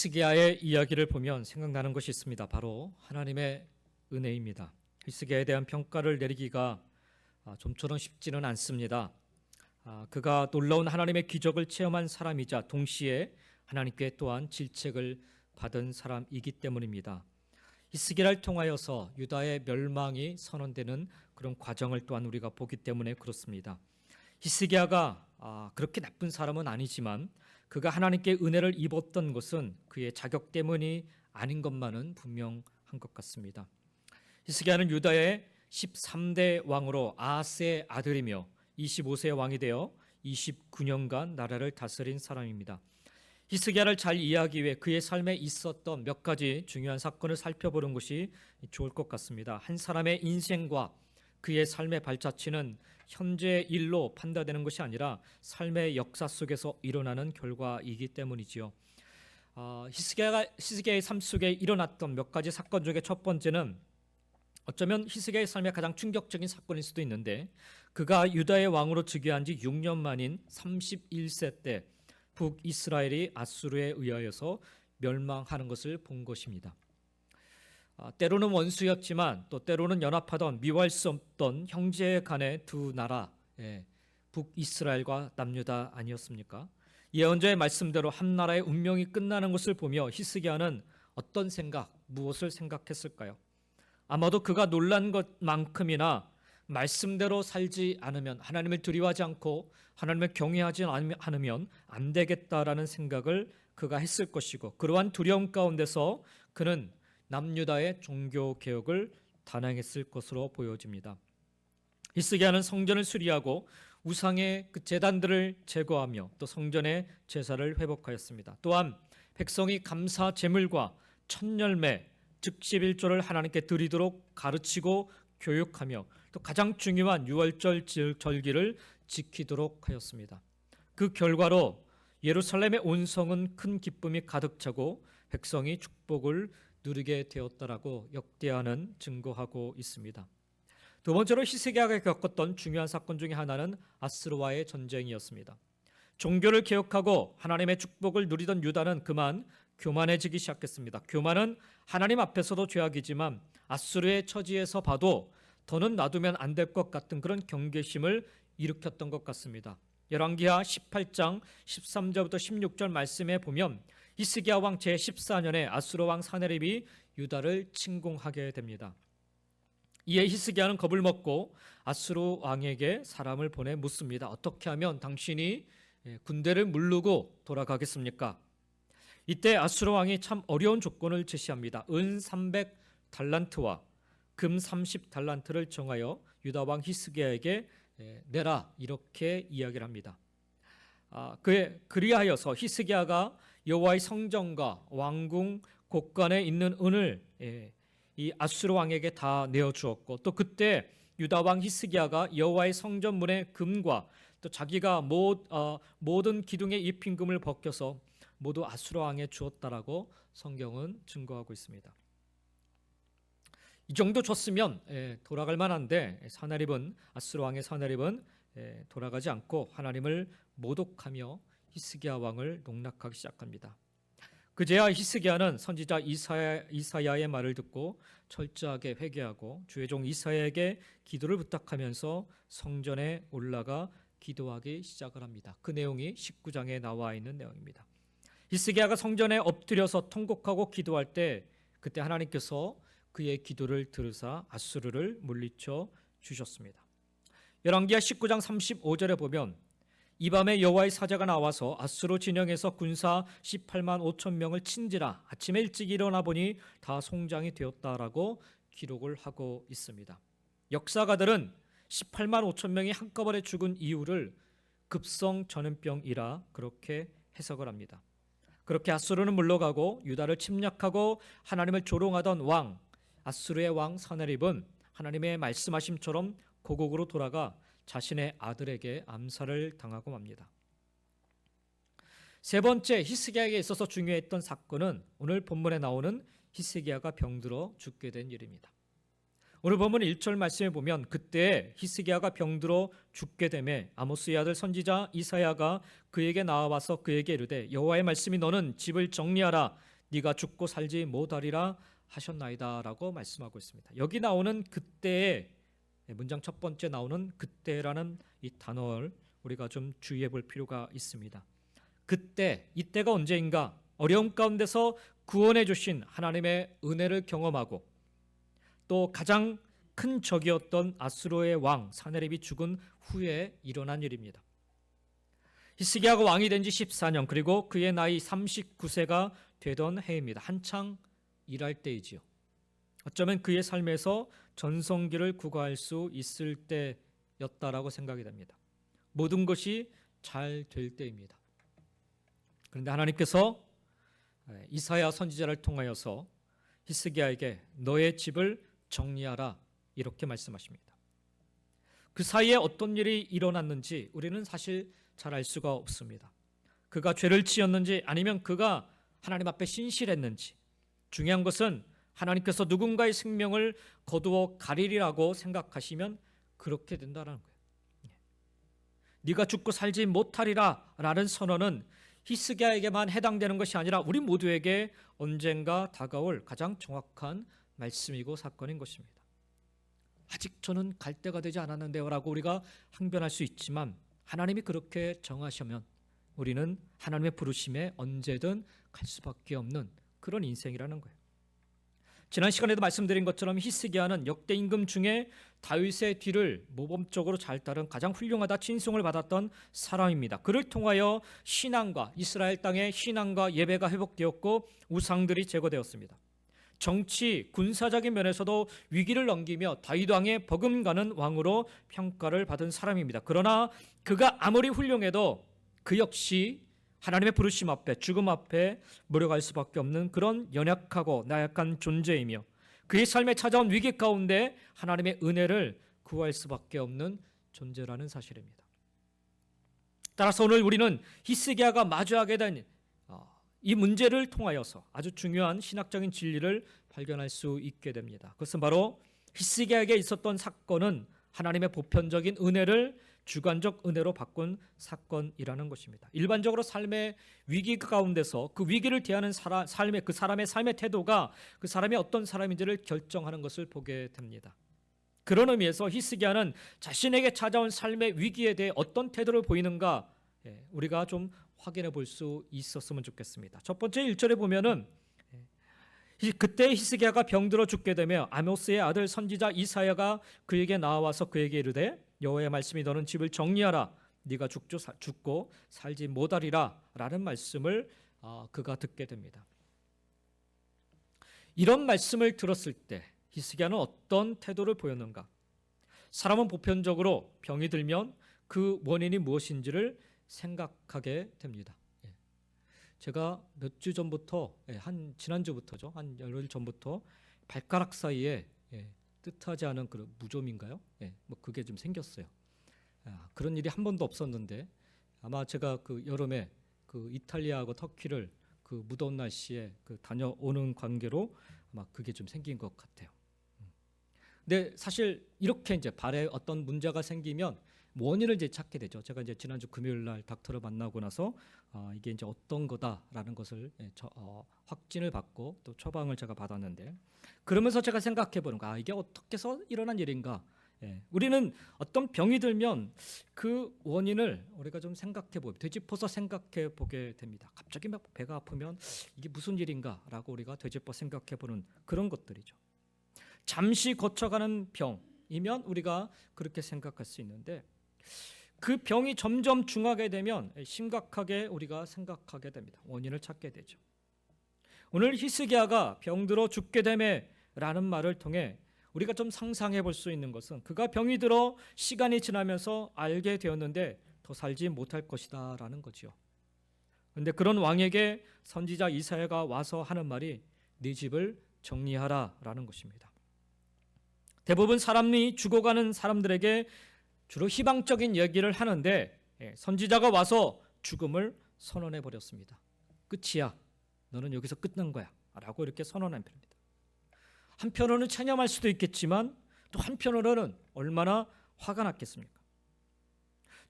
히스기야의 이야기를 보면 생각나는 것이 있습니다. 바로 하나님의 은혜입니다. 히스기야에 대한 평가를 내리기가 좀처럼 쉽지는 않습니다. 그가 놀라운 하나님의 기적을 체험한 사람이자 동시에 하나님께 또한 질책을 받은 사람이기 때문입니다. 히스기야를 통하여서 유다의 멸망이 선언되는 그런 과정을 또한 우리가 보기 때문에 그렇습니다. 히스기야가 그렇게 나쁜 사람은 아니지만 그가 하나님께 은혜를 입었던 것은 그의 자격 때문이 아닌 것만은 분명한 것 같습니다. 히스기야는 유다의 13대 왕으로 아하스의 아들이며 25세의 왕이 되어 29년간 나라를 다스린 사람입니다. 히스기야를 잘 이해하기 위해 그의 삶에 있었던 몇 가지 중요한 사건을 살펴보는 것이 좋을 것 같습니다. 한 사람의 인생과 그의 삶의 발자취는 현재의 일로 판단되는 것이 아니라 삶의 역사 속에서 일어나는 결과이기 때문이지요. 히스기야의 삶 속에 일어났던 몇 가지 사건 중에 첫 번째는 어쩌면 히스기야의 삶의 가장 충격적인 사건일 수도 있는데, 그가 유다의 왕으로 즉위한 지 6년 만인 31세 때 북이스라엘이 아수르에 의하여서 멸망하는 것을 본 것입니다. 때로는 원수였지만 또 때로는 연합하던 미워할 수 없던 형제 간의 두 나라, 북이스라엘과 남유다 아니었습니까? 예언자의 말씀대로 한 나라의 운명이 끝나는 것을 보며 히스기야는 어떤 생각, 무엇을 생각했을까요? 아마도 그가 놀란 것만큼이나 말씀대로 살지 않으면, 하나님을 두려워하지 않고 하나님을 경외하지 않으면 안 되겠다라는 생각을 그가 했을 것이고, 그러한 두려움 가운데서 그는 남유다의 종교 개혁을 단행했을 것으로 보여집니다. 히스기야는 성전을 수리하고 우상의 그 제단들을 제거하며 또 성전의 제사를 회복하였습니다. 또한 백성이 감사 제물과 첫 열매 즉 11조를 하나님께 드리도록 가르치고 교육하며 또 가장 중요한 유월절 절기를 지키도록 하였습니다. 그 결과로 예루살렘의 온 성은 큰 기쁨이 가득 차고 백성이 축복을 누리게 되었다라고 역대하는 증거하고 있습니다. 두 번째로 히스기야가 겪었던 중요한 사건 중에 하나는 아수르와의 전쟁이었습니다. 종교를 개혁하고 하나님의 축복을 누리던 유다는 그만 교만해지기 시작했습니다. 교만은 하나님 앞에서도 죄악이지만 아수르의 처지에서 봐도 더는 놔두면 안 될 것 같은 그런 경계심을 일으켰던 것 같습니다. 열왕기하 18장 13절부터 16절 말씀에 보면 히스기야 왕 제14년에 아수르 왕 사네립이 유다를 침공하게 됩니다. 이에 히스기야는 겁을 먹고 아수르 왕에게 사람을 보내 묻습니다. 어떻게 하면 당신이 군대를 무르고 돌아가겠습니까? 이때 아수르 왕이 참 어려운 조건을 제시합니다. 은 300달란트와 금 30달란트를 정하여 유다 왕 히스기야에게 내라, 이렇게 이야기를 합니다. 그리하여서 히스기야가 여호와의 성전과 왕궁 곳간에 있는 은을 이 아수르 왕에게 다 내어주었고, 또 그때 유다 왕 히스기야가 여호와의 성전문의 금과 또 자기가 모든 기둥의 입힌 금을 벗겨서 모두 아수르 왕에 주었다라고 성경은 증거하고 있습니다. 이 정도 줬으면 돌아갈 만한데 아수르 왕의 사네립은 돌아가지 않고 하나님을 모독하며 히스기야 왕을 농락하기 시작합니다. 그제야 히스기야는 선지자 이사야의 말을 듣고 철저하게 회개하고 주의 종 이사야에게 기도를 부탁하면서 성전에 올라가 기도하기 시작을 합니다. 그 내용이 19장에 나와 있는 내용입니다. 히스기야가 성전에 엎드려서 통곡하고 기도할 때 그때 하나님께서 그의 기도를 들으사 아수르를 물리쳐 주셨습니다. 열왕기하 19장 35절에 보면 이 밤에 여호와의 사자가 나와서 아수르 진영에서 군사 18만 5천 명을 친지라 아침에 일찍 일어나 보니 다 송장이 되었다라고 기록을 하고 있습니다. 역사가들은 18만 5천 명이 한꺼번에 죽은 이유를 급성 전염병이라 그렇게 해석을 합니다. 그렇게 아수르는 물러가고 유다를 침략하고 하나님을 조롱하던 왕 아수르의 왕 사네립은 하나님의 말씀하심처럼 고국으로 돌아가 자신의 아들에게 암살을 당하고 맙니다. 세 번째, 히스기야에게 있어서 중요했던 사건은 오늘 본문에 나오는 히스기야가 병들어 죽게 된 일입니다. 오늘 본문 1절 말씀에 보면 그때 히스기야가 병들어 죽게 되매 아모스의 아들 선지자 이사야가 그에게 나와서 그에게 이르되 여호와의 말씀이 너는 집을 정리하라, 네가 죽고 살지 못하리라 하셨나이다라고 말씀하고 있습니다. 여기 나오는 그때의 문장 첫 번째 나오는 그때라는 이 단어를 우리가 좀 주의해 볼 필요가 있습니다. 그때, 이때가 언제인가? 어려움 가운데서 구원해 주신 하나님의 은혜를 경험하고 또 가장 큰 적이었던 아수르의 왕 사네립이 죽은 후에 일어난 일입니다. 히스기야가 왕이 된 지 14년, 그리고 그의 나이 39세가 되던 해입니다. 한창 일할 때이지요. 어쩌면 그의 삶에서 전성기를 구가할 수 있을 때였다라고 생각이 됩니다. 모든 것이 잘 될 때입니다. 그런데 하나님께서 이사야 선지자를 통하여서 히스기야에게 너의 집을 정리하라 이렇게 말씀하십니다. 그 사이에 어떤 일이 일어났는지 우리는 사실 잘 알 수가 없습니다. 그가 죄를 지었는지 아니면 그가 하나님 앞에 신실했는지, 중요한 것은 하나님께서 누군가의 생명을 거두어 가리리라고 생각하시면 그렇게 된다는 거예요. 네가 죽고 살지 못하리라 라는 선언은 히스기야에게만 해당되는 것이 아니라 우리 모두에게 언젠가 다가올 가장 정확한 말씀이고 사건인 것입니다. 아직 저는 갈 때가 되지 않았는데요 라고 우리가 항변할 수 있지만, 하나님이 그렇게 정하시면 우리는 하나님의 부르심에 언제든 갈 수밖에 없는 그런 인생이라는 거예요. 지난 시간에도 말씀드린 것처럼 히스기야는 역대 임금 중에 다윗의 뒤를 모범적으로 잘 따른 가장 훌륭하다 칭송을 받았던 사람입니다. 그를 통하여 신앙과 이스라엘 땅의 신앙과 예배가 회복되었고 우상들이 제거되었습니다. 정치, 군사적인 면에서도 위기를 넘기며 다윗 왕의 버금가는 왕으로 평가를 받은 사람입니다. 그러나 그가 아무리 훌륭해도 그 역시 하나님의 부르심 앞에, 죽음 앞에 무력할 수밖에 없는 그런 연약하고 나약한 존재이며, 그의 삶에 찾아온 위기 가운데 하나님의 은혜를 구할 수밖에 없는 존재라는 사실입니다. 따라서 오늘 우리는 히스기야가 마주하게 된 이 문제를 통하여서 아주 중요한 신학적인 진리를 발견할 수 있게 됩니다. 그것은 바로 히스기야에게 있었던 사건은 하나님의 보편적인 은혜를 주관적 은혜로 바꾼 사건이라는 것입니다. 일반적으로 삶의 위기 가운데서 그 위기를 대하는 그 사람의 삶의 태도가 그 사람이 어떤 사람인지를 결정하는 것을 보게 됩니다. 그런 의미에서 히스기야는 자신에게 찾아온 삶의 위기에 대해 어떤 태도를 보이는가 우리가 좀 확인해 볼 수 있었으면 좋겠습니다. 첫 번째 1절에 보면은 그때 히스기야가 병들어 죽게 되며 아모스의 아들 선지자 이사야가 그에게 나와서 그에게 이르되 여호와의 말씀이 너는 집을 정리하라, 네가 죽고 살지 못하리라 라는 말씀을 그가 듣게 됩니다. 이런 말씀을 들었을 때 히스기야는 어떤 태도를 보였는가? 사람은 보편적으로 병이 들면 그 원인이 무엇인지를 생각하게 됩니다. 제가 몇 주 전부터, 지난주부터죠, 한 열흘 전부터 발가락 사이에 뜻하지 않은 그런 무좀인가요? 뭐 그게 좀 생겼어요. 그런 일이 한 번도 없었는데 아마 제가 그 여름에 그 이탈리아하고 터키를 그 무더운 날씨에 그 다녀오는 관계로 아마 그게 좀 생긴 것 같아요. 근데 사실 이렇게 이제 발에 어떤 문제가 생기면 원인을 이제 찾게 되죠. 제가 이제 지난주 금요일 날 닥터를 만나고 나서 이게 이제 어떤 거다라는 것을 확진을 받고 또 처방을 제가 받았는데, 그러면서 제가 생각해 보는 거, 이게 어떻게 해서 일어난 일인가? 우리는 어떤 병이 들면 그 원인을 우리가 좀 생각해 보고 되짚어서 생각해 보게 됩니다. 갑자기 막 배가 아프면 이게 무슨 일인가라고 우리가 되짚어 생각해 보는 그런 것들이죠. 잠시 거쳐가는 병이면 우리가 그렇게 생각할 수 있는데, 그 병이 점점 중하게 되면 심각하게 우리가 생각하게 됩니다. 원인을 찾게 되죠. 오늘 히스기야가 병들어 죽게 되매라는 말을 통해 우리가 좀 상상해 볼 수 있는 것은, 그가 병이 들어 시간이 지나면서 알게 되었는데 더 살지 못할 것이다 라는 거지요. 그런데 그런 왕에게 선지자 이사야가 와서 하는 말이 네 집을 정리하라 라는 것입니다. 대부분 사람이 죽어가는 사람들에게 주로 희망적인 얘기를 하는데 선지자가 와서 죽음을 선언해 버렸습니다. 끝이야. 너는 여기서 끝난 거야 라고 이렇게 선언한 편입니다. 한편으로는 체념할 수도 있겠지만 또 한편으로는 얼마나 화가 났겠습니까?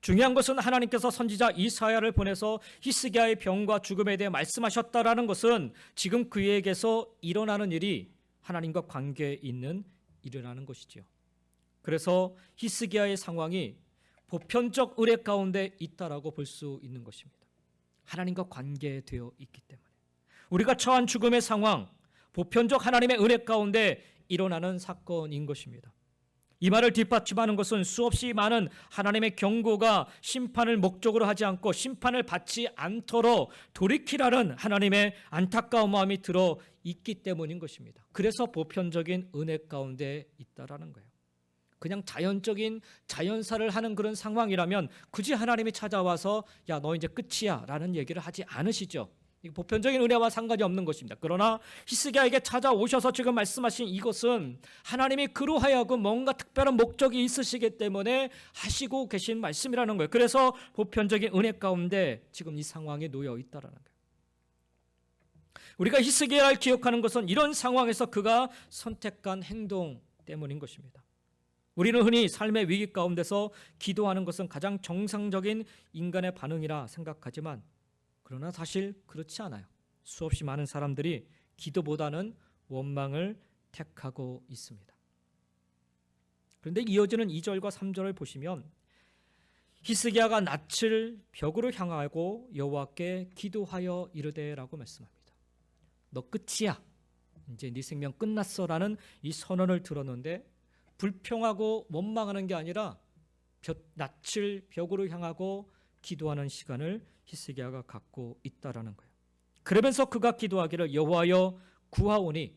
중요한 것은 하나님께서 선지자 이사야를 보내서 히스기야의 병과 죽음에 대해 말씀하셨다라는 것은 지금 그에게서 일어나는 일이 하나님과 관계 있는 일어나는 것이지요. 그래서 히스기야의 상황이 보편적 의례 가운데 있다라고 볼 수 있는 것입니다. 하나님과 관계되어 있기 때문에 우리가 처한 죽음의 상황, 보편적 하나님의 은혜 가운데 일어나는 사건인 것입니다. 이 말을 뒷받침하는 것은 수없이 많은 하나님의 경고가 심판을 목적으로 하지 않고 심판을 받지 않도록 돌이키라는 하나님의 안타까운 마음이 들어 있기 때문인 것입니다. 그래서 보편적인 은혜 가운데 있다라는 거예요. 그냥 자연적인 자연사를 하는 그런 상황이라면 굳이 하나님이 찾아와서 야, 너 이제 끝이야 라는 얘기를 하지 않으시죠. 보편적인 은혜와 상관이 없는 것입니다. 그러나 히스기야에게 찾아오셔서 지금 말씀하신 이것은 하나님이 그로 하여금 뭔가 특별한 목적이 있으시기 때문에 하시고 계신 말씀이라는 거예요. 그래서 보편적인 은혜 가운데 지금 이 상황에 놓여 있다라는 거예요. 우리가 히스기야를 기억하는 것은 이런 상황에서 그가 선택한 행동 때문인 것입니다. 우리는 흔히 삶의 위기 가운데서 기도하는 것은 가장 정상적인 인간의 반응이라 생각하지만 그러나 사실 그렇지 않아요. 수없이 많은 사람들이 기도보다는 원망을 택하고 있습니다. 그런데 이어지는 2절과 3절을 보시면 히스기야가 낯을 벽으로 향하고 여호와께 기도하여 이르되라고 말씀합니다. 너 끝이야. 이제 네 생명 끝났어라는 이 선언을 들었는데 불평하고 원망하는 게 아니라 낯을 벽으로 향하고 기도하는 시간을 히스기야가 갖고 있다라는 거예요. 그러면서 그가 기도하기를 여호와여 구하오니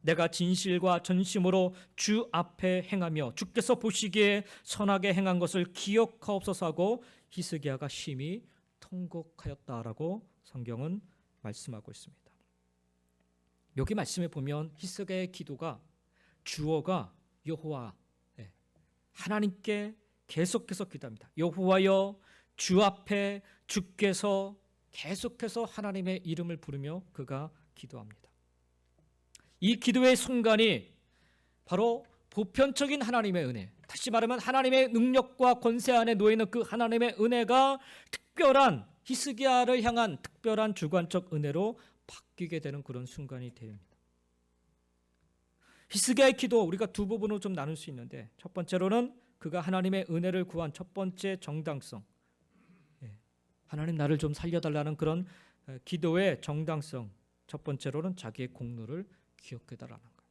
내가 진실과 전심으로 주 앞에 행하며 주께서 보시기에 선하게 행한 것을 기억하옵소서 하고 히스기야가 심히 통곡하였다라고 성경은 말씀하고 있습니다. 여기 말씀에 보면 히스기야의 기도가 주어가 여호와, 하나님께 계속해서 기도합니다. 여호와여 주 앞에 주께서 계속해서 하나님의 이름을 부르며 그가 기도합니다. 이 기도의 순간이 바로 보편적인 하나님의 은혜, 다시 말하면 하나님의 능력과 권세 안에 놓여있는 그 하나님의 은혜가 특별한 히스기야를 향한 특별한 주관적 은혜로 바뀌게 되는 그런 순간이 됩니다. 히스기야의 기도 우리가 두 부분으로 좀 나눌 수 있는데 첫 번째로는 그가 하나님의 은혜를 구한 첫 번째 정당성, 하나님 나를 좀 살려달라는 그런 기도의 정당성, 첫 번째로는 자기의 공로를 기억해달라는 거예요.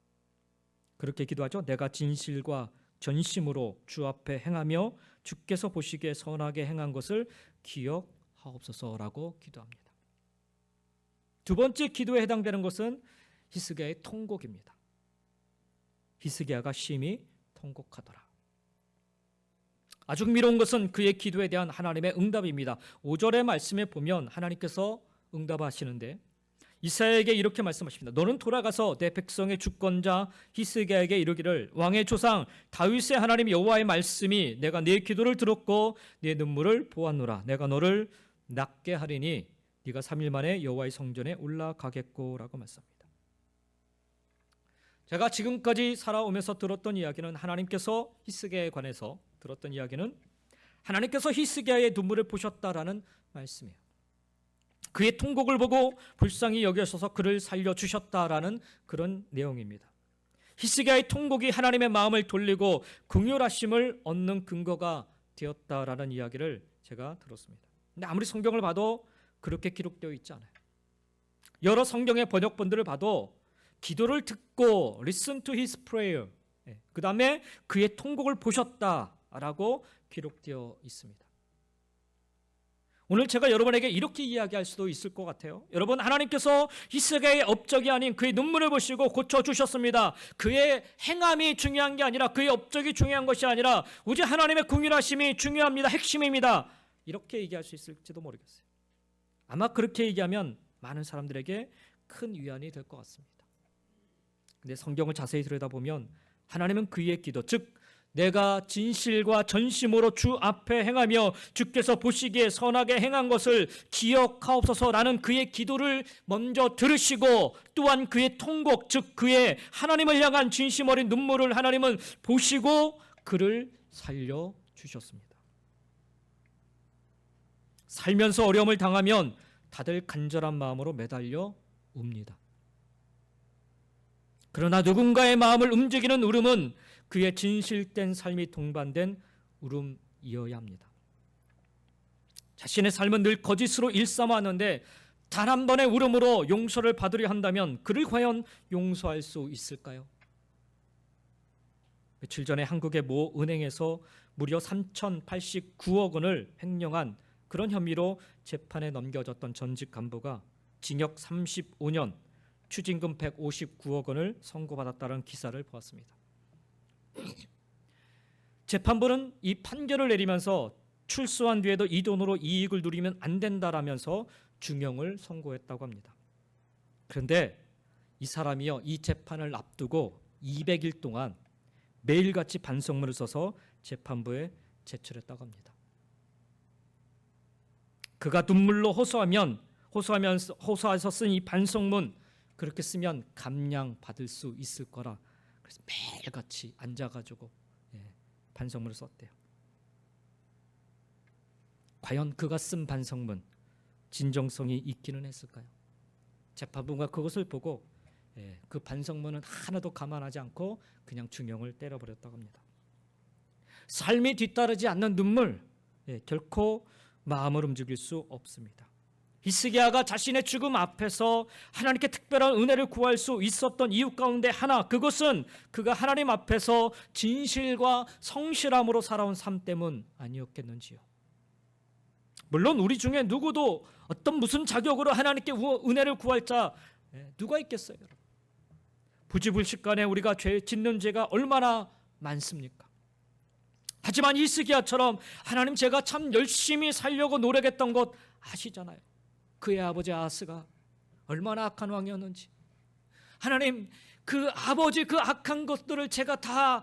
그렇게 기도하죠. 내가 진실과 전심으로 주 앞에 행하며 주께서 보시기에 선하게 행한 것을 기억하옵소서라고 기도합니다. 두 번째 기도에 해당되는 것은 히스기야의 통곡입니다. 히스기야가 심히 통곡하더라. 아주 흥미로운 것은 그의 기도에 대한 하나님의 응답입니다. 5절의 말씀에 보면 하나님께서 응답하시는데 이사야에게 이렇게 말씀하십니다. 너는 돌아가서 내 백성의 주권자 히스기야에게 이르기를 왕의 조상 다윗의 하나님 여호와의 말씀이 내가 네 기도를 들었고 네 눈물을 보았노라. 내가 너를 낫게 하리니 네가 3일 만에 여호와의 성전에 올라가겠고라고 말씀합니다. 제가 지금까지 살아오면서 들었던 이야기는 하나님께서 히스기야에 관해서 들었던 이야기는 하나님께서 히스기야의 눈물을 보셨다라는 말씀이에요. 그의 통곡을 보고 불쌍히 여겨셔서 그를 살려주셨다라는 그런 내용입니다. 히스기야의 통곡이 하나님의 마음을 돌리고 긍휼하심을 얻는 근거가 되었다라는 이야기를 제가 들었습니다. 근데 아무리 성경을 봐도 그렇게 기록되어 있지 않아요. 여러 성경의 번역본들을 봐도 기도를 듣고 listen to his prayer, 그 다음에 그의 통곡을 보셨다라고 기록되어 있습니다. 오늘 제가 여러분에게 이렇게 이야기할 수도 있을 것 같아요. 여러분, 하나님께서 히스기야의 업적이 아닌 그의 눈물을 보시고 고쳐주셨습니다. 그의 행함이 중요한 게 아니라 그의 업적이 중요한 것이 아니라 오직 하나님의 긍휼하심이 중요합니다. 핵심입니다. 이렇게 얘기할 수 있을지도 모르겠어요. 아마 그렇게 얘기하면 많은 사람들에게 큰 위안이 될 것 같습니다. 근데 성경을 자세히 들여다보면 하나님은 그의 기도, 즉 내가 진실과 전심으로 주 앞에 행하며 주께서 보시기에 선하게 행한 것을 기억하옵소서라는 그의 기도를 먼저 들으시고 또한 그의 통곡, 즉 그의 하나님을 향한 진심 어린 눈물을 하나님은 보시고 그를 살려주셨습니다. 살면서 어려움을 당하면 다들 간절한 마음으로 매달려 웁니다. 그러나 누군가의 마음을 움직이는 울음은 그의 진실된 삶이 동반된 울음이어야 합니다. 자신의 삶은 늘 거짓으로 일삼았는데 단 한 번의 울음으로 용서를 받으려 한다면 그를 과연 용서할 수 있을까요? 며칠 전에 한국의 모 은행에서 무려 3,089억 원을 횡령한 그런 혐의로 재판에 넘겨졌던 전직 간부가 징역 35년, 추징금 159억 원을 선고받았다는 기사를 보았습니다. 재판부는 이 판결을 내리면서 출소한 뒤에도 이 돈으로 이익을 누리면 안 된다라면서 중형을 선고했다고 합니다. 그런데 이 사람이요, 이 재판을 앞두고 200일 동안 매일같이 반성문을 써서 재판부에 제출했다고 합니다. 그가 눈물로 호소해서 쓴 이 반성문, 그렇게 쓰면 감량받을 수 있을 거라 그래서 매일같이 앉아가지고 반성문을 썼대요. 과연 그가 쓴 반성문 진정성이 있기는 했을까요? 재판부가 그것을 보고 그 반성문은 하나도 감안하지 않고 그냥 중형을 때려버렸다고 합니다. 삶이 뒤따르지 않는 눈물, 결코 마음을 움직일 수 없습니다. 히스기야가 자신의 죽음 앞에서 하나님께 특별한 은혜를 구할 수 있었던 이유 가운데 하나, 그것은 그가 하나님 앞에서 진실과 성실함으로 살아온 삶 때문 아니었겠는지요. 물론 우리 중에 누구도 어떤 무슨 자격으로 하나님께 은혜를 구할 자 누가 있겠어요? 부지불식간에 우리가 짓는 죄가 얼마나 많습니까? 하지만 히스기야처럼 하나님, 제가 참 열심히 살려고 노력했던 것 아시잖아요. 그의 아버지 아하스가 얼마나 악한 왕이었는지, 하나님, 그 아버지 그 악한 것들을 제가 다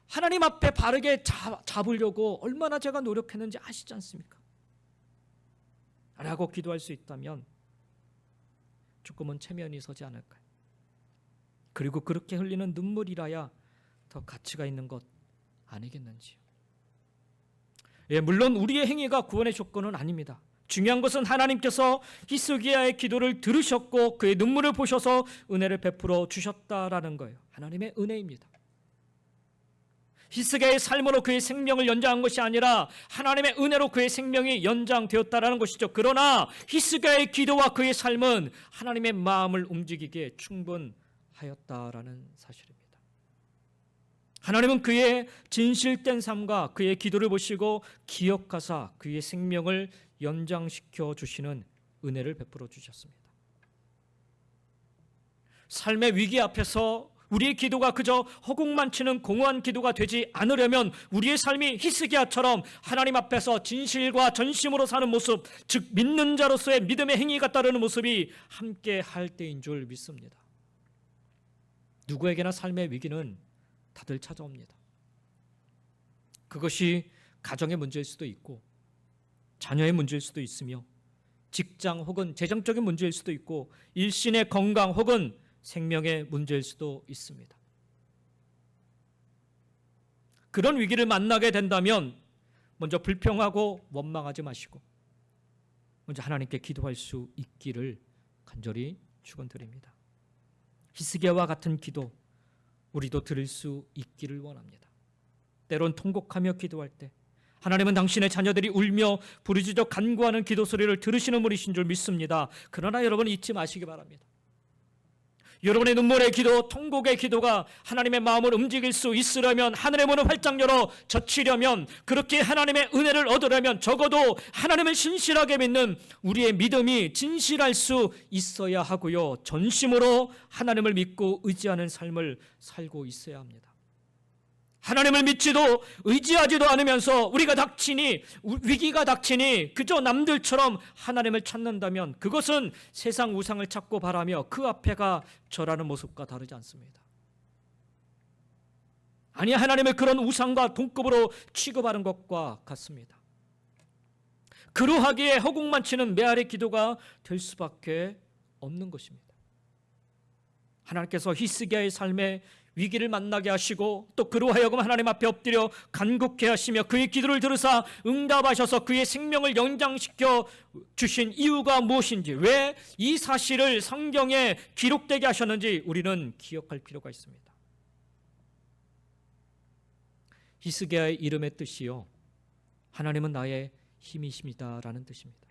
하나님 앞에 바르게 잡으려고 얼마나 제가 노력했는지 아시지 않습니까? 라고 기도할 수 있다면 조금은 체면이 서지 않을까요? 그리고 그렇게 흘리는 눈물이라야 더 가치가 있는 것 아니겠는지요. 물론 우리의 행위가 구원의 조건은 아닙니다. 중요한 것은 하나님께서 히스기야의 기도를 들으셨고 그의 눈물을 보셔서 은혜를 베풀어 주셨다라는 거예요. 하나님의 은혜입니다. 히스기야의 삶으로 그의 생명을 연장한 것이 아니라 하나님의 은혜로 그의 생명이 연장되었다라는 것이죠. 그러나 히스기야의 기도와 그의 삶은 하나님의 마음을 움직이기에 충분하였다라는 사실입니다. 하나님은 그의 진실된 삶과 그의 기도를 보시고 기억하사 그의 생명을 연장시켜 주시는 은혜를 베풀어 주셨습니다. 삶의 위기 앞에서 우리의 기도가 그저 허공만 치는 공허한 기도가 되지 않으려면 우리의 삶이 히스기야처럼 하나님 앞에서 진실과 전심으로 사는 모습, 즉 믿는 자로서의 믿음의 행위가 따르는 모습이 함께 할 때인 줄 믿습니다. 누구에게나 삶의 위기는 다들 찾아옵니다. 그것이 가정의 문제일 수도 있고 자녀의 문제일 수도 있으며 직장 혹은 재정적인 문제일 수도 있고 일신의 건강 혹은 생명의 문제일 수도 있습니다. 그런 위기를 만나게 된다면 먼저 불평하고 원망하지 마시고 먼저 하나님께 기도할 수 있기를 간절히 축원드립니다. 히스기야와 같은 기도 우리도 들을 수 있기를 원합니다. 때론 통곡하며 기도할 때 하나님은 당신의 자녀들이 울며 부르짖어 간구하는 기도 소리를 들으시는 분이신 줄 믿습니다. 그러나 여러분 잊지 마시기 바랍니다. 여러분의 눈물의 기도, 통곡의 기도가 하나님의 마음을 움직일 수 있으려면, 하늘의 문을 활짝 열어 젖히려면, 그렇게 하나님의 은혜를 얻으려면 적어도 하나님을 신실하게 믿는 우리의 믿음이 진실할 수 있어야 하고요, 전심으로 하나님을 믿고 의지하는 삶을 살고 있어야 합니다. 하나님을 믿지도 의지하지도 않으면서 우리가 위기가 닥치니 그저 남들처럼 하나님을 찾는다면 그것은 세상 우상을 찾고 바라며 그 앞에가 절하는 모습과 다르지 않습니다. 아니, 하나님을 그런 우상과 동급으로 취급하는 것과 같습니다. 그러하기에 허공만 치는 메아리 기도가 될 수밖에 없는 것입니다. 하나님께서 히스기야의 삶에 위기를 만나게 하시고 또 그로 하여금 하나님 앞에 엎드려 간구케 하시며 그의 기도를 들으사 응답하셔서 그의 생명을 연장시켜 주신 이유가 무엇인지, 왜 이 사실을 성경에 기록되게 하셨는지 우리는 기억할 필요가 있습니다. 히스기야의 이름의 뜻이요, 하나님은 나의 힘이십니다라는 뜻입니다.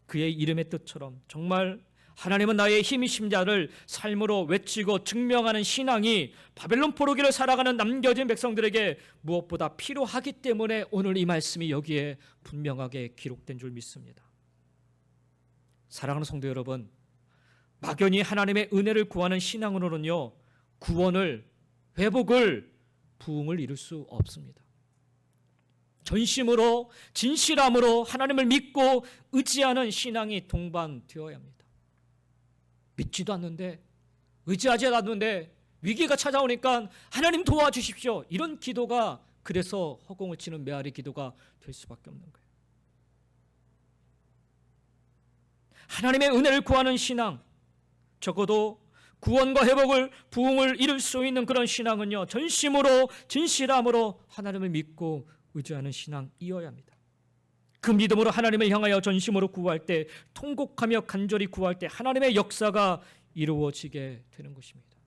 그의 이름의 뜻처럼 정말 하나님은 나의 힘이십니다를 삶으로 외치고 증명하는 신앙이 바벨론 포로기를 살아가는 남겨진 백성들에게 무엇보다 필요하기 때문에 오늘 이 말씀이 여기에 분명하게 기록된 줄 믿습니다. 사랑하는 성도 여러분, 막연히 하나님의 은혜를 구하는 신앙으로는요, 구원을, 회복을, 부흥을 이룰 수 없습니다. 전심으로 진실함으로 하나님을 믿고 의지하는 신앙이 동반되어야 합니다. 믿지도 않는데, 의지하지 않는데 위기가 찾아오니까 하나님 도와주십시오, 이런 기도가 그래서 허공을 치는 메아리 기도가 될 수밖에 없는 거예요. 하나님의 은혜를 구하는 신앙, 적어도 구원과 회복을, 부흥을 이룰 수 있는 그런 신앙은요, 전심으로 진실함으로 하나님을 믿고 의지하는 신앙이어야 합니다. 그 믿음으로 하나님을 향하여 전심으로 구할 때, 통곡하며 간절히 구할 때 하나님의 역사가 이루어지게 되는 것입니다.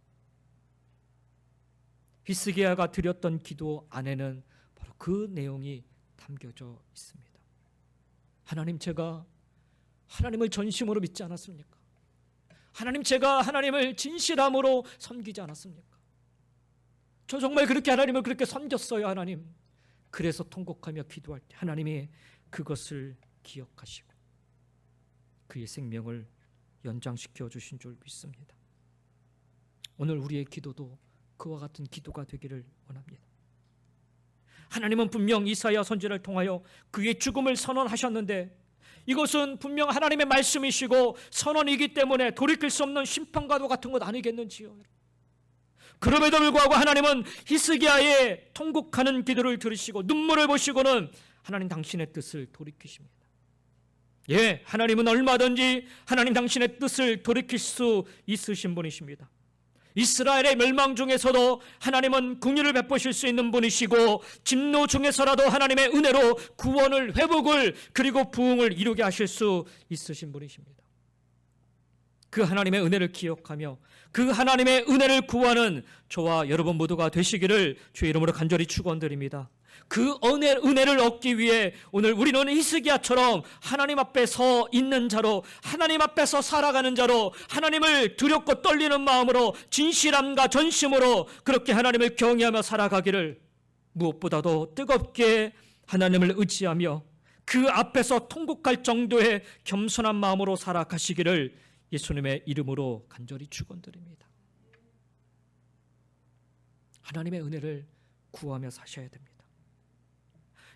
히스기야가 드렸던 기도 안에는 바로 그 내용이 담겨져 있습니다. 하나님, 제가 하나님을 전심으로 믿지 않았습니까? 하나님, 제가 하나님을 진실함으로 섬기지 않았습니까? 저 정말 그렇게 하나님을 그렇게 섬겼어요, 하나님. 그래서 통곡하며 기도할 때 하나님이 그것을 기억하시고 그의 생명을 연장시켜 주신 줄 믿습니다. 오늘 우리의 기도도 그와 같은 기도가 되기를 원합니다. 하나님은 분명 이사야 선지자를 통하여 그의 죽음을 선언하셨는데, 이것은 분명 하나님의 말씀이시고 선언이기 때문에 돌이킬 수 없는 심판과도 같은 것 아니겠는지요? 그럼에도 불구하고 하나님은 히스기야의 통곡하는 기도를 들으시고 눈물을 보시고는 하나님 당신의 뜻을 돌이키십니다. 예, 하나님은 얼마든지 하나님 당신의 뜻을 돌이킬 수 있으신 분이십니다. 이스라엘의 멸망 중에서도 하나님은 긍휼을 베푸실 수 있는 분이시고, 진노 중에서라도 하나님의 은혜로 구원을, 회복을, 그리고 부흥을 이루게 하실 수 있으신 분이십니다. 그 하나님의 은혜를 기억하며 그 하나님의 은혜를 구하는 저와 여러분 모두가 되시기를 주의 이름으로 간절히 축원드립니다. 그 은혜를 얻기 위해 오늘 우리는 히스기야처럼 하나님 앞에 서 있는 자로, 하나님 앞에서 살아가는 자로, 하나님을 두렵고 떨리는 마음으로 진실함과 전심으로 그렇게 하나님을 경외하며 살아가기를, 무엇보다도 뜨겁게 하나님을 의지하며 그 앞에서 통곡할 정도의 겸손한 마음으로 살아가시기를 예수님의 이름으로 간절히 축원드립니다. 하나님의 은혜를 구하며 사셔야 됩니다.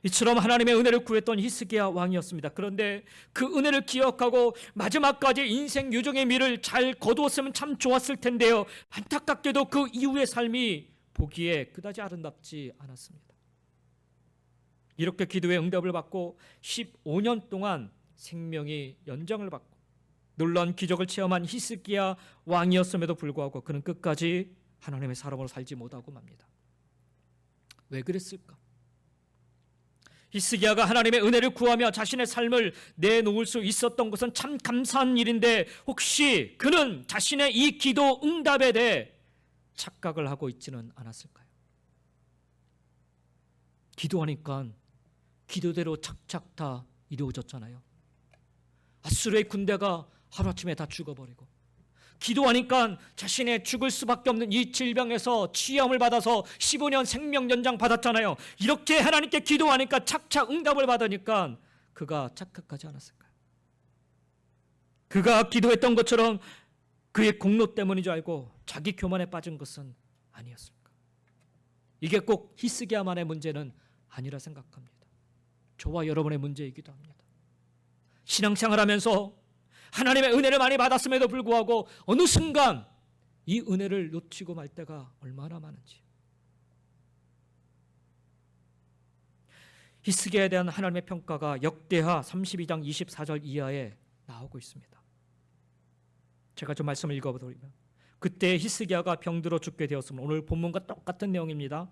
이처럼 하나님의 은혜를 구했던 히스기야 왕이었습니다. 그런데 그 은혜를 기억하고 마지막까지 인생 유종의 미를 잘 거두었으면 참 좋았을 텐데요, 안타깝게도 그 이후의 삶이 보기에 그다지 아름답지 않았습니다. 이렇게 기도의 응답을 받고 15년 동안 생명이 연장을 받고 놀라운 기적을 체험한 히스기야 왕이었음에도 불구하고 그는 끝까지 하나님의 사람으로 살지 못하고 맙니다. 왜 그랬을까? 히스기야가 하나님의 은혜를 구하며 자신의 삶을 내놓을 수 있었던 것은 참 감사한 일인데, 혹시 그는 자신의 이 기도 응답에 대해 착각을 하고 있지는 않았을까요? 기도하니까 기도대로 착착 다 이루어졌잖아요. 아수르의 군대가 하루아침에 다 죽어버리고, 기도하니까 자신의 죽을 수밖에 없는 이 질병에서 치유함을 받아서 15년 생명 연장 받았잖아요. 이렇게 하나님께 기도하니까 착착 응답을 받으니까 그가 착각하지 않았을까요? 그가 기도했던 것처럼 그의 공로 때문인 줄 알고 자기 교만에 빠진 것은 아니었을까? 이게 꼭 히스기야만의 문제는 아니라 생각합니다. 저와 여러분의 문제이기도 합니다. 신앙생활하면서 하나님의 은혜를 많이 받았음에도 불구하고 어느 순간 이 은혜를 놓치고 말 때가 얼마나 많은지. 히스기야에 대한 하나님의 평가가 역대하 32장 24절 이하에 나오고 있습니다. 제가 좀 말씀을 읽어보면, 그때 히스기야가 병들어 죽게 되었으므로, 오늘 본문과 똑같은 내용입니다.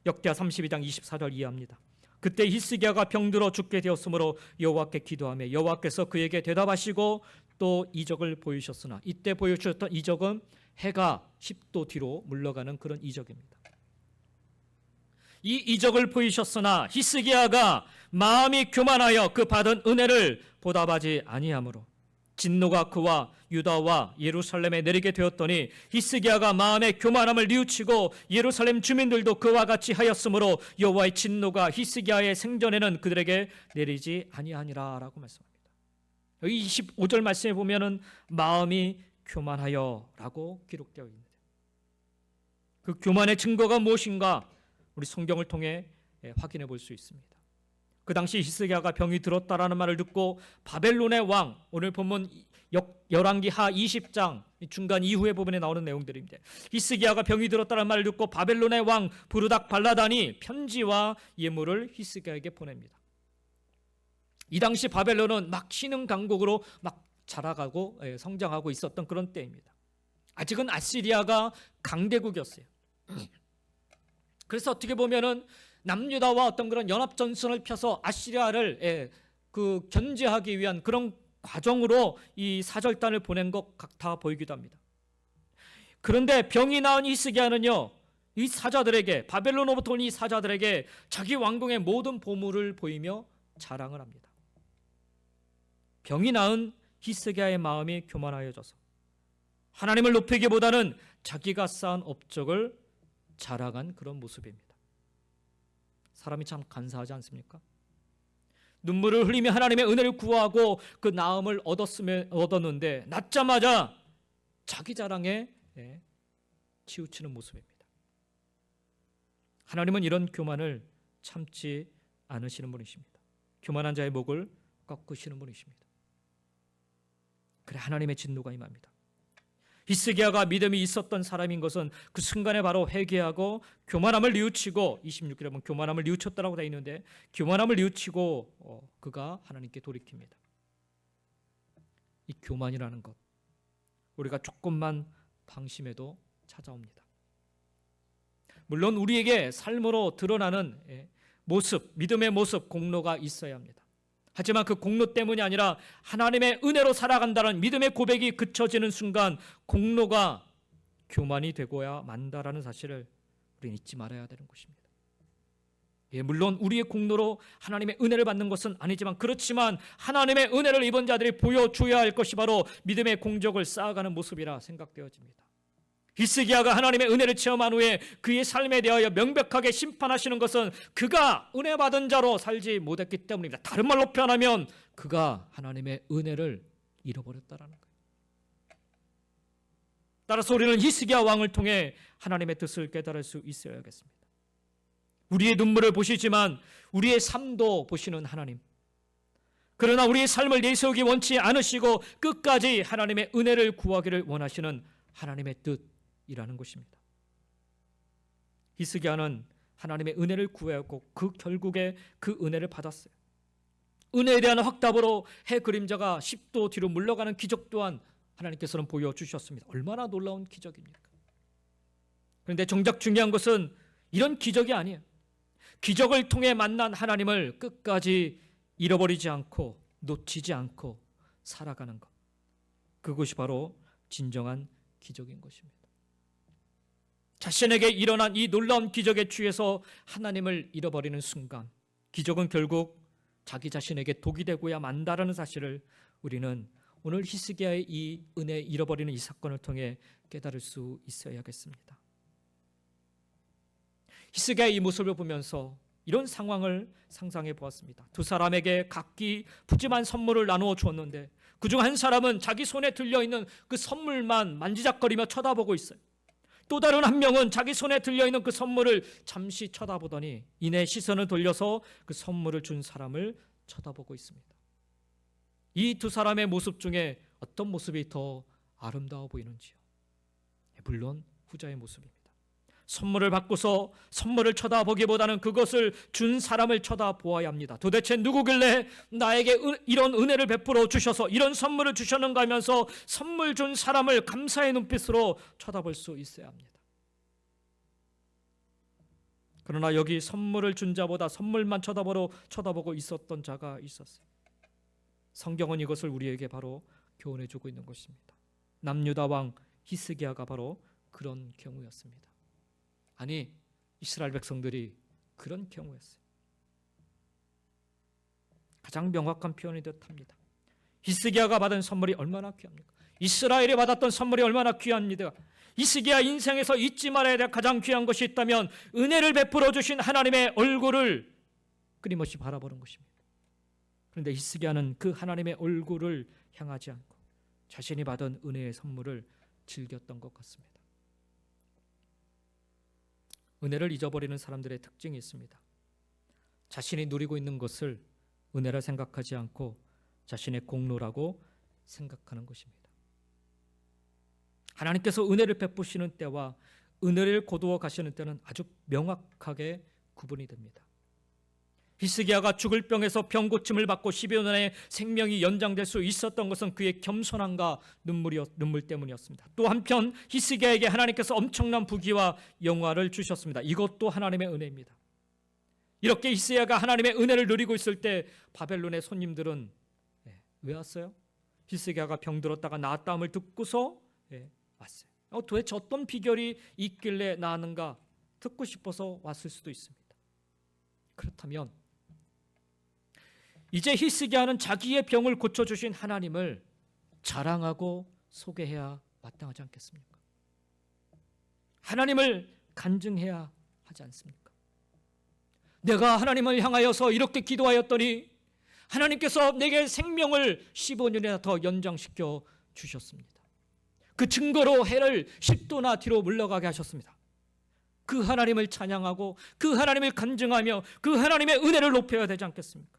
역대하 32장 24절 이해합니다. 그때 히스기야가 병들어 죽게 되었으므로 여호와께 기도하며 여호와께서 그에게 대답하시고 또 이적을 보이셨으나, 이때 보여주셨던 이적은 해가 10도 뒤로 물러가는 그런 이적입니다. 이 이적을 보이셨으나 히스기야가 마음이 교만하여 그 받은 은혜를 보답하지 아니하므로 진노가 그와 유다와 예루살렘에 내리게 되었더니, 히스기야가 마음의 교만함을 뉘우치고 예루살렘 주민들도 그와 같이 하였으므로 여호와의 진노가 히스기야의 생전에는 그들에게 내리지 아니하니라 라고 말씀합니다. 여기 25절 말씀에 보면은 마음이 교만하여 라고 기록되어 있는데, 그 교만의 증거가 무엇인가 우리 성경을 통해 확인해 볼 수 있습니다. 그 당시 히스기야가 병이 들었다라는 말을 듣고 바벨론의 왕, 오늘 본문 열왕기하 20장 중간 이후의 부분에 나오는 내용들입니다. 히스기야가 병이 들었다는 말을 듣고 바벨론의 왕 부르닥 발라단이 편지와 예물을 히스기야에게 보냅니다. 이 당시 바벨론은 막 신흥 강국으로 막 자라가고 성장하고 있었던 그런 때입니다. 아직은 아시리아가 강대국이었어요. 그래서 어떻게 보면은 남유다와 어떤 그런 연합 전선을 펴서 아시리아를 견제하기 위한 그런 과정으로 이 사절단을 보낸 것 같아 보이기도 합니다. 그런데 병이 나은 히스기야는요, 이 사자들에게, 바벨론으로부터 온 이 사자들에게 자기 왕궁의 모든 보물을 보이며 자랑을 합니다. 병이 나은 히스기야의 마음이 교만하여져서 하나님을 높이기보다는 자기가 쌓은 업적을 자랑한 그런 모습입니다. 사람이 참 간사하지 않습니까? 눈물을 흘리며 하나님의 은혜를 구하고 그 나음을 얻었는데 낳자마자 자기 자랑에 치우치는 모습입니다. 하나님은 이런 교만을 참지 않으시는 분이십니다. 교만한 자의 목을 꺾으시는 분이십니다. 그래, 하나님의 진노가 임합니다. 히스기야가 믿음이 있었던 사람인 것은 그 순간에 바로 회개하고 교만함을 뉘우치고, 26절에 보면 교만함을 뉘우쳤다라고 되어 있는데, 교만함을 뉘우치고 그가 하나님께 돌이킵니다. 이 교만이라는 것, 우리가 조금만 방심해도 찾아옵니다. 물론 우리에게 삶으로 드러나는 모습, 믿음의 모습, 공로가 있어야 합니다. 하지만 그 공로 때문이 아니라 하나님의 은혜로 살아간다는 믿음의 고백이 그쳐지는 순간 공로가 교만이 되고야 만다라는 사실을 우리는 잊지 말아야 되는 것입니다. 물론 우리의 공로로 하나님의 은혜를 받는 것은 아니지만, 그렇지만 하나님의 은혜를 입은 자들이 보여줘야 할 것이 바로 믿음의 공적을 쌓아가는 모습이라 생각되어집니다. 히스기야가 하나님의 은혜를 체험한 후에 그의 삶에 대하여 명백하게 심판하시는 것은 그가 은혜 받은 자로 살지 못했기 때문입니다. 다른 말로 표현하면 그가 하나님의 은혜를 잃어버렸다라는 거예요. 따라서 우리는 히스기야 왕을 통해 하나님의 뜻을 깨달을 수 있어야겠습니다. 우리의 눈물을 보시지만 우리의 삶도 보시는 하나님, 그러나 우리의 삶을 내세우기 원치 않으시고 끝까지 하나님의 은혜를 구하기를 원하시는 하나님의 뜻이라는 것입니다. 히스기야는 하나님의 은혜를 구하였고 그 결국에 그 은혜를 받았어요. 은혜에 대한 확답으로 해 그림자가 10도 뒤로 물러가는 기적 또한 하나님께서는 보여주셨습니다. 얼마나 놀라운 기적입니까? 그런데 정작 중요한 것은 이런 기적이 아니에요. 기적을 통해 만난 하나님을 끝까지 잃어버리지 않고 놓치지 않고 살아가는 것, 그것이 바로 진정한 기적인 것입니다. 자신에게 일어난 이 놀라운 기적에 취해서 하나님을 잃어버리는 순간, 기적은 결국 자기 자신에게 독이 되고야 만다라는 사실을 우리는 오늘 히스기야의 이 은혜 잃어버리는 이 사건을 통해 깨달을 수 있어야겠습니다. 히스기야의 이 모습을 보면서 이런 상황을 상상해 보았습니다. 두 사람에게 각기 푸짐한 선물을 나누어 주었는데 그중 한 사람은 자기 손에 들려있는 그 선물만 만지작거리며 쳐다보고 있어요. 또 다른 한 명은 자기 손에 들려있는 그 선물을 잠시 쳐다보더니 이내 시선을 돌려서 그 선물을 준 사람을 쳐다보고 있습니다. 이 두 사람의 모습 중에 어떤 모습이 더 아름다워 보이는지요? 물론 후자의 모습입니다. 선물을 받고서 선물을 쳐다보기보다는 그것을 준 사람을 쳐다보아야 합니다. 도대체 누구길래 나에게 이런 은혜를 베풀어 주셔서 이런 선물을 주셨는가 하면서 선물 준 사람을 감사의 눈빛으로 쳐다볼 수 있어야 합니다. 그러나 여기 선물을 준 자보다 선물만 쳐다보고 있었던 자가 있었어요. 성경은 이것을 우리에게 바로 교훈해 주고 있는 것입니다. 남유다 왕 히스기야가 바로 그런 경우였습니다. 아니, 이스라엘 백성들이 그런 경우였어요. 가장 명확한 표현이 듯합니다. 히스기야가 받은 선물이 얼마나 귀합니까? 이스라엘이 받았던 선물이 얼마나 귀합니다. 히스기야 인생에서 잊지 말아야 될 가장 귀한 것이 있다면 은혜를 베풀어 주신 하나님의 얼굴을 끊임없이 바라보는 것입니다. 그런데 히스기야는 그 하나님의 얼굴을 향하지 않고 자신이 받은 은혜의 선물을 즐겼던 것 같습니다. 은혜를 잊어버리는 사람들의 특징이 있습니다. 자신이 누리고 있는 것을 은혜라 생각하지 않고 자신의 공로라고 생각하는 것입니다. 하나님께서 은혜를 베푸시는 때와 은혜를 거두어 가시는 때는 아주 명확하게 구분이 됩니다. 히스기야가 죽을 병에서 병 고침을 받고 10여 년의 생명이 연장될 수 있었던 것은 그의 겸손함과 눈물 때문이었습니다. 또 한편 히스기야에게 하나님께서 엄청난 부귀와 영화를 주셨습니다. 이것도 하나님의 은혜입니다. 이렇게 히스기야가 하나님의 은혜를 누리고 있을 때 바벨론의 손님들은 왜 왔어요? 히스기야가 병들었다가 나았다함을 듣고서 왔어요. 도대체 어떤 비결이 있길래 나았는가 듣고 싶어서 왔을 수도 있습니다. 그렇다면 이제 히스기야는 자기의 병을 고쳐주신 하나님을 자랑하고 소개해야 마땅하지 않겠습니까? 하나님을 간증해야 하지 않습니까? 내가 하나님을 향하여서 이렇게 기도하였더니 하나님께서 내게 생명을 15년이나 더 연장시켜 주셨습니다. 그 증거로 해를 10도나 뒤로 물러가게 하셨습니다. 그 하나님을 찬양하고 그 하나님을 간증하며 그 하나님의 은혜를 높여야 되지 않겠습니까?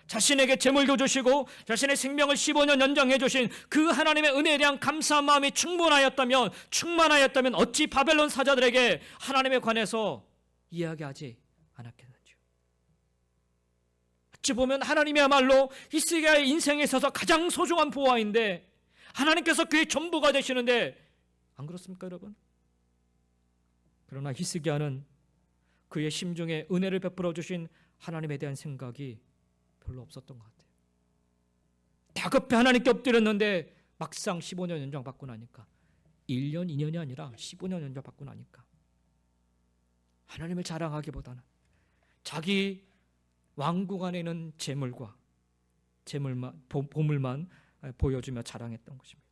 자신에게 재물도 주시고 자신의 생명을 15년 연장해 주신 그 하나님의 은혜에 대한 감사한 마음이 충만하였다면 어찌 바벨론 사자들에게 하나님에 관해서 이야기하지 않았겠는지요. 어찌 보면 하나님이야말로 히스기야의 인생에 있어서 가장 소중한 보화인데 하나님께서 그의 전부가 되시는데 안 그렇습니까, 여러분? 그러나 히스기야는 그의 심중에 은혜를 베풀어 주신 하나님에 대한 생각이 별로 없었던 것 같아요. 다급히 하나님께 엎드렸는데 막상 15년 연장 받고 나니까 1년, 2년이 아니라 15년 연장 받고 나니까 하나님을 자랑하기보다는 자기 왕궁 안에 있는 보물만 보여주며 자랑했던 것입니다.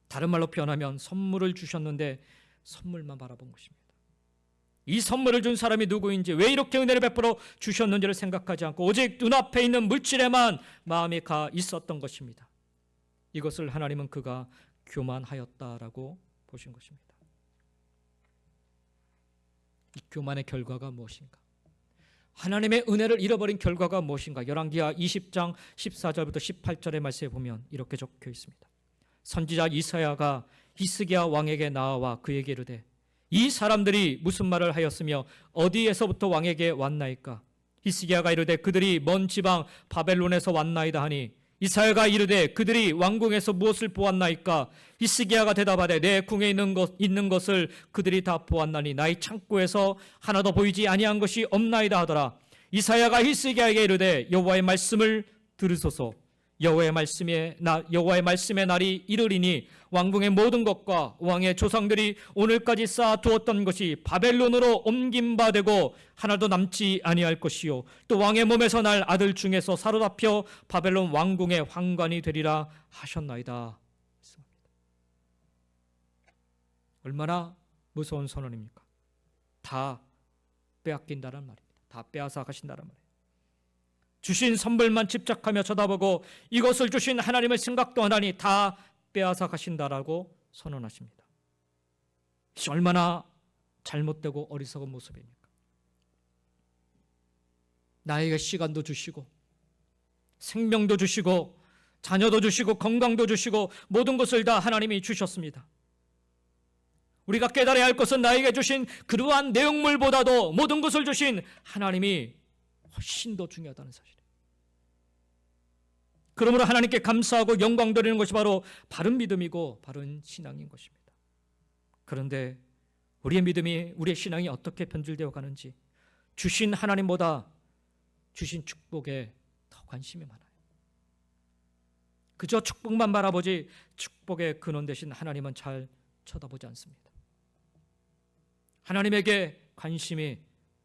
다른 말로 표현하면 선물을 주셨는데 선물만 바라본 것입니다. 이 선물을 준 사람이 누구인지, 왜 이렇게 은혜를 베풀어 주셨는지를 생각하지 않고 오직 눈앞에 있는 물질에만 마음이 가 있었던 것입니다. 이것을 하나님은 그가 교만하였다라고 보신 것입니다. 이 교만의 결과가 무엇인가? 하나님의 은혜를 잃어버린 결과가 무엇인가? 열왕기하 20장 14절부터 18절의 말씀에 보면 이렇게 적혀 있습니다. 선지자 이사야가 히스기야 왕에게 나와 그에게 이르되 이 사람들이 무슨 말을 하였으며 어디에서부터 왕에게 왔나이까? 히스기야가 이르되 그들이 먼 지방 바벨론에서 왔나이다 하니 이사야가 이르되 그들이 왕궁에서 무엇을 보았나이까? 히스기야가 대답하되 내 궁에 있는 것을 그들이 다 보았나니 나의 창고에서 하나도 보이지 아니한 것이 없나이다 하더라. 이사야가 히스기야에게 이르되 여호와의 말씀을 들으소서. 여호와의 말씀의 날이 이르리니 왕궁의 모든 것과 왕의 조상들이 오늘까지 쌓아두었던 것이 바벨론으로 옮긴 바 되고 하나도 남지 아니할 것이요 또 왕의 몸에서 날 아들 중에서 사로잡혀 바벨론 왕궁의 환관이 되리라 하셨나이다. 얼마나 무서운 선언입니까? 다 빼앗긴다는 말입니다. 다 빼앗아 가신다는 말이에요. 주신 선물만 집착하며 쳐다보고 이것을 주신 하나님을 생각도 안 하니 다 빼앗아 가신다라고 선언하십니다. 이것이 얼마나 잘못되고 어리석은 모습입니까? 나에게 시간도 주시고 생명도 주시고 자녀도 주시고 건강도 주시고 모든 것을 다 하나님이 주셨습니다. 우리가 깨달아야 할 것은 나에게 주신 그러한 내용물보다도 모든 것을 주신 하나님이 훨씬 더 중요하다는 사실이에요. 그러므로 하나님께 감사하고 영광 드리는 것이 바로 바른 믿음이고 바른 신앙인 것입니다. 그런데 우리의 믿음이, 우리의 신앙이 어떻게 변질되어 가는지, 주신 하나님보다 주신 축복에 더 관심이 많아요. 그저 축복만 바라보지 축복의 근원 되신 하나님은 잘 쳐다보지 않습니다. 하나님에게 관심이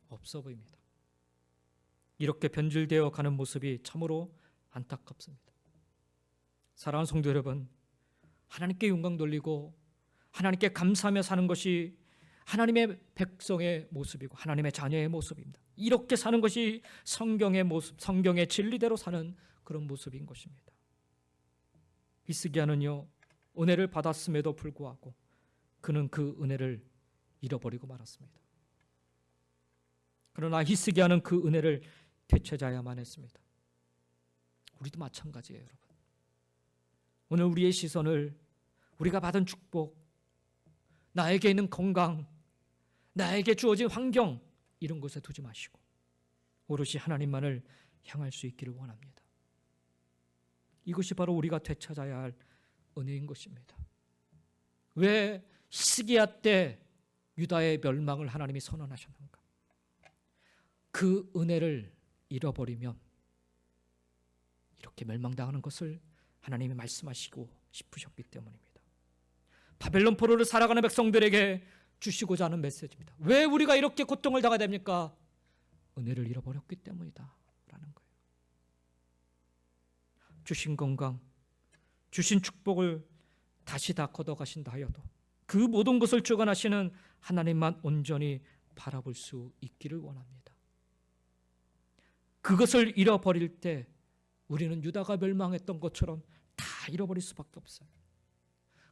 없어 보입니다. 이렇게 변질되어 가는 모습이 참으로 안타깝습니다. 사랑하는 성도 여러분, 하나님께 영광 돌리고 하나님께 감사하며 사는 것이 하나님의 백성의 모습이고 하나님의 자녀의 모습입니다. 이렇게 사는 것이 성경의 모습, 성경의 진리대로 사는 그런 모습인 것입니다. 히스기야는요, 은혜를 받았음에도 불구하고 그는 그 은혜를 잃어버리고 말았습니다. 그러나 히스기야는 그 은혜를 되찾아야만 했습니다. 우리도 마찬가지예요, 여러분. 오늘 우리의 시선을 우리가 받은 축복, 나에게 있는 건강, 나에게 주어진 환경, 이런 것에 두지 마시고 오롯이 하나님만을 향할 수 있기를 원합니다. 이것이 바로 우리가 되찾아야 할 은혜인 것입니다. 왜 히스기야 때 유다의 멸망을 하나님이 선언하셨는가? 그 은혜를 잃어버리면 이렇게 멸망당하는 것을 하나님이 말씀하시고 싶으셨기 때문입니다. 바벨론 포로를 살아가는 백성들에게 주시고자 하는 메시지입니다. 왜 우리가 이렇게 고통을 당해야 됩니까? 은혜를 잃어버렸기 때문이다 라는 거예요. 주신 건강, 주신 축복을 다시 다 걷어가신다 하여도 그 모든 것을 주관하시는 하나님만 온전히 바라볼 수 있기를 원합니다. 그것을 잃어버릴 때 우리는 유다가 멸망했던 것처럼 다 잃어버릴 수밖에 없어요.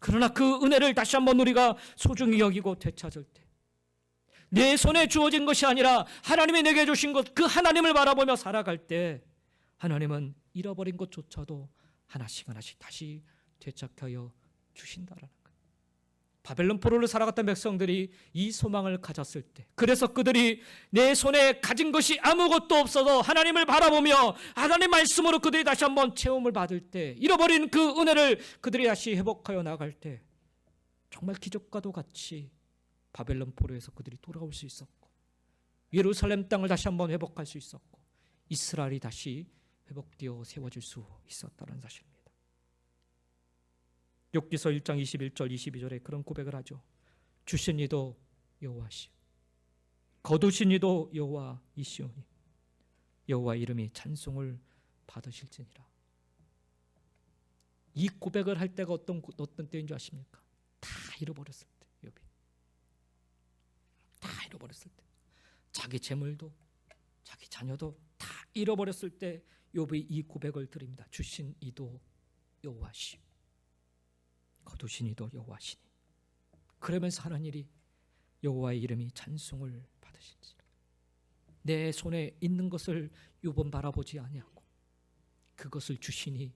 그러나 그 은혜를 다시 한번 우리가 소중히 여기고 되찾을 때, 내 손에 주어진 것이 아니라 하나님이 내게 주신 것, 그 하나님을 바라보며 살아갈 때 하나님은 잃어버린 것조차도 하나씩 하나씩 다시 되찾하여 주신다라는 거예요. 바벨론 포로를 살아갔던 백성들이 이 소망을 가졌을 때, 그래서 그들이 내 손에 가진 것이 아무것도 없어도 하나님을 바라보며 하나님 말씀으로 그들이 다시 한번 체험을 받을 때, 잃어버린 그 은혜를 그들이 다시 회복하여 나갈 때 정말 기적과도 같이 바벨론 포로에서 그들이 돌아올 수 있었고, 예루살렘 땅을 다시 한번 회복할 수 있었고, 이스라엘이 다시 회복되어 세워질 수 있었다는 사실입니다. 욥기서 1장 21절 22절에 그런 고백을 하죠. 주신 이도 여호와시오, 거두신 이도 여호와이시오니 여호와 이름이 찬송을 받으실지니라. 이 고백을 할 때가 어떤 때인 줄 아십니까? 다 잃어버렸을 때. 욥이 다 잃어버렸을 때, 자기 재물도 자기 자녀도 다 잃어버렸을 때 욥이 이 고백을 드립니다. 주신 이도 여호와시오, 거두신 이도 여호와시니. 그러면서 하는 일이 여호와의 이름이 찬송을 받으실지라. 내 손에 있는 것을 욥은 바라보지 아니하고 그것을 주시니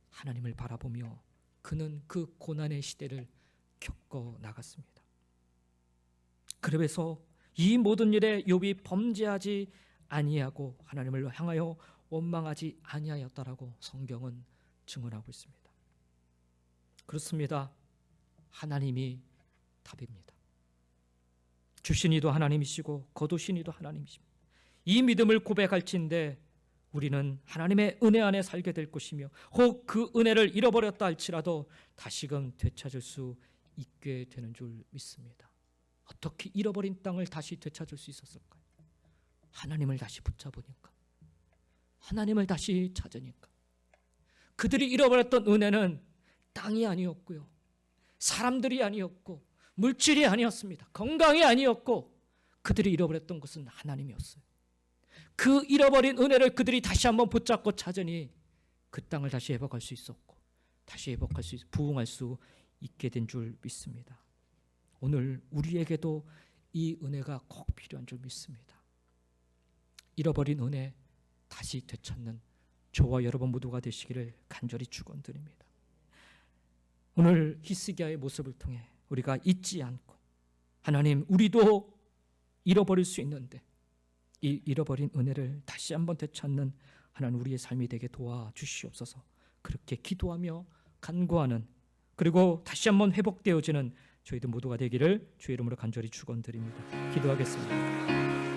하나님을 바라보며 그는 그 고난의 시대를 겪어 나갔습니다. 그래서 이 모든 일에 욥이 범죄하지 아니하고 하나님을 향하여 원망하지 아니하였다라고 성경은 증언하고 있습니다. 그렇습니다. 하나님이 답입니다. 주신 이도 하나님이시고 거두신 이도 하나님이십니다. 이 믿음을 고백할진대 우리는 하나님의 은혜 안에 살게 될 것이며, 혹 그 은혜를 잃어버렸다 할지라도 다시금 되찾을 수 있게 되는 줄 믿습니다. 어떻게 잃어버린 땅을 다시 되찾을 수 있었을까요? 하나님을 다시 붙잡으니까, 하나님을 다시 찾으니까. 그들이 잃어버렸던 은혜는 땅이 아니었고요, 사람들이 아니었고, 물질이 아니었습니다. 건강이 아니었고, 그들이 잃어버렸던 것은 하나님이었어요. 그 잃어버린 은혜를 그들이 다시 한번 붙잡고 찾으니 그 땅을 다시 회복할 수 있었고, 다시 회복할 수, 부흥할 수 있게 된 줄 믿습니다. 오늘 우리에게도 이 은혜가 꼭 필요한 줄 믿습니다. 잃어버린 은혜 다시 되찾는 저와 여러분 모두가 되시기를 간절히 축원드립니다. 오늘 히스기야의 모습을 통해 우리가 잊지 않고 하나님 우리도 잃어버릴 수 있는데 이 잃어버린 은혜를 다시 한번 되찾는 하나님 우리의 삶이 되게 도와주시옵소서. 그렇게 기도하며 간구하는 그리고 다시 한번 회복되어지는 저희들 모두가 되기를 주의 이름으로 간절히 축원드립니다. 기도하겠습니다.